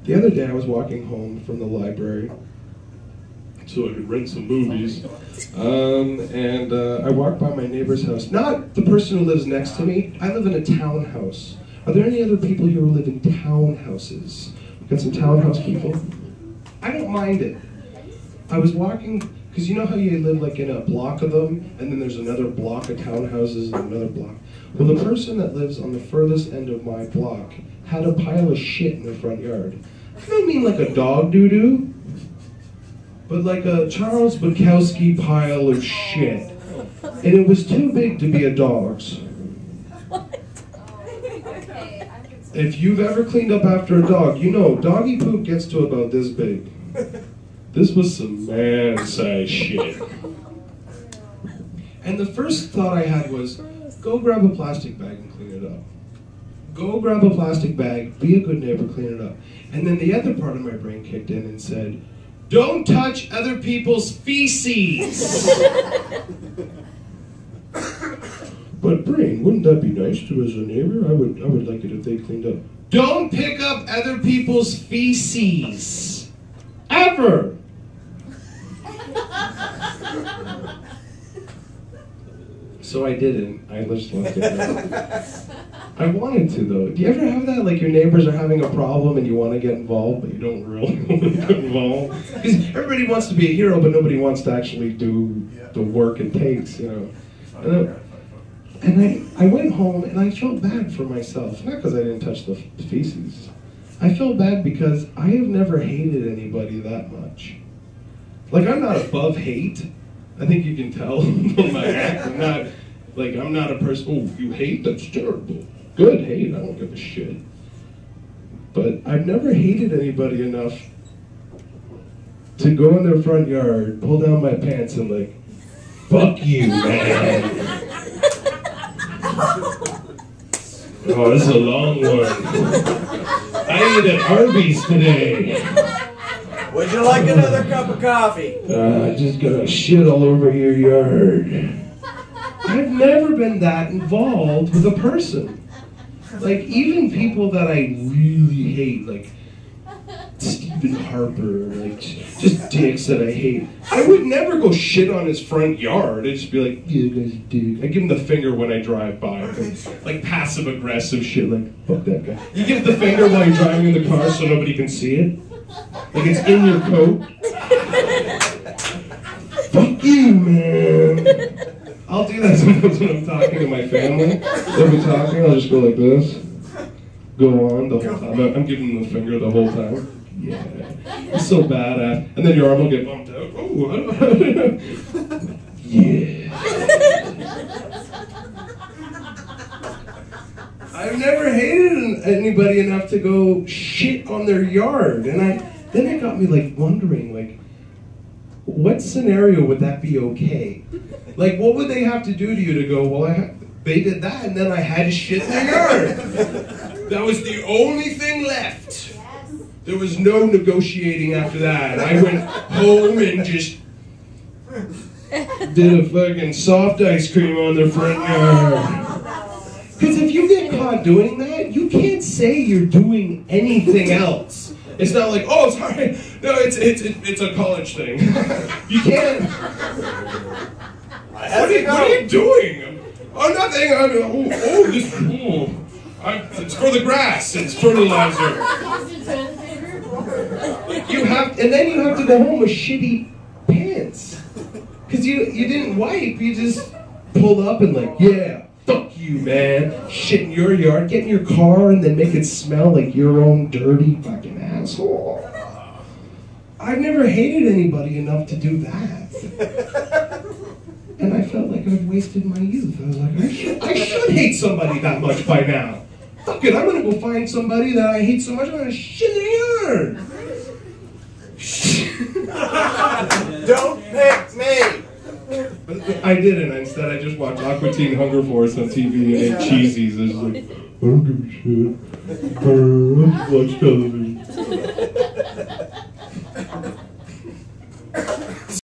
The other day I was walking home from the library so I could rent some movies, and I walked by my neighbor's house. Not the person who lives next to me. I live in a townhouse. Are there any other people here who live in townhouses? We've got some townhouse people. I don't mind it. I was walking, because you know how you live like in a block of them, and then there's another block of townhouses and another block? Well, the person that lives on the furthest end of my block had a pile of shit in their front yard. I don't mean like a dog doo-doo, but like a Charles Bukowski pile of shit. And it was too big to be a dog's. If you've ever cleaned up after a dog, you know doggy poop gets to about this big. This was some man-sized shit. And the first thought I had was, go grab a plastic bag and clean it up. Go grab a plastic bag, be a good neighbor, clean it up. And then the other part of my brain kicked in and said, don't touch other people's feces! But brain, wouldn't that be nice to as a neighbor? I would like it if they cleaned up. Don't pick up other people's feces! Ever! So I didn't. I just left it there. I wanted to, though. Do you ever have that? Like your neighbors are having a problem and you want to get involved, but you don't really want to get involved? Because everybody wants to be a hero, but nobody wants to actually do the work it takes, you know. And I went home and I felt bad for myself. Not because I didn't touch the feces. I felt bad because I have never hated anybody that much. Like, I'm not above hate. I think you can tell from my act. I'm not a person, oh, you hate? That's terrible. Good, hate, I don't give a shit. But I've never hated anybody enough to go in their front yard, pull down my pants and like, fuck you, man. Oh, this is a long one. I ate at Arby's today. Would you like another cup of coffee? I just got shit all over your yard. I've never been that involved with a person. Like, even people that I really hate, like Stephen Harper, like just dicks that I hate. I would never go shit on his front yard. I'd just be like, you guys dick. I give him the finger when I drive by. Like passive aggressive shit, like, fuck that guy. You give the finger while you're driving in the car so nobody can see it. Like it's in your coat. Fuck you, man. I'll do that sometimes when I'm talking to my family. They'll be talking, I'll just go like this. Go on the whole time. I'm giving them the finger the whole time. Yeah. It's so badass. And then your arm will get bumped out. Oh, yeah. I've never hated anybody enough to go shit on their yard. And then it got me like wondering, like, what scenario would that be okay? Like, what would they have to do to you to go, well, they did that and then I had to shit in their yard. That was the only thing left. There was no negotiating after that. I went home and just did a fucking soft ice cream on their front yard. Because if you get caught doing that, you can't say you're doing anything else. It's not like, oh, sorry. No, it's a college thing. You can't. What are you doing? Oh, nothing. It's for the grass. It's fertilizer. And then you have to go home with shitty pants. Because you didn't wipe. You just pulled up and like, yeah, fuck you, man. Shit in your yard. Get in your car and then make it smell like your own dirty fucking asshole. I've never hated anybody enough to do that. And I felt like I've wasted my youth. I was like, I should hate somebody that much by now. Fuck it, I'm gonna go find somebody that I hate so much, I'm gonna shit in their yard. Don't pick me! But I didn't. Instead, I just watched Aqua Teen Hunger Force on TV and ate cheesies. I was like, I don't give a shit. I watch television.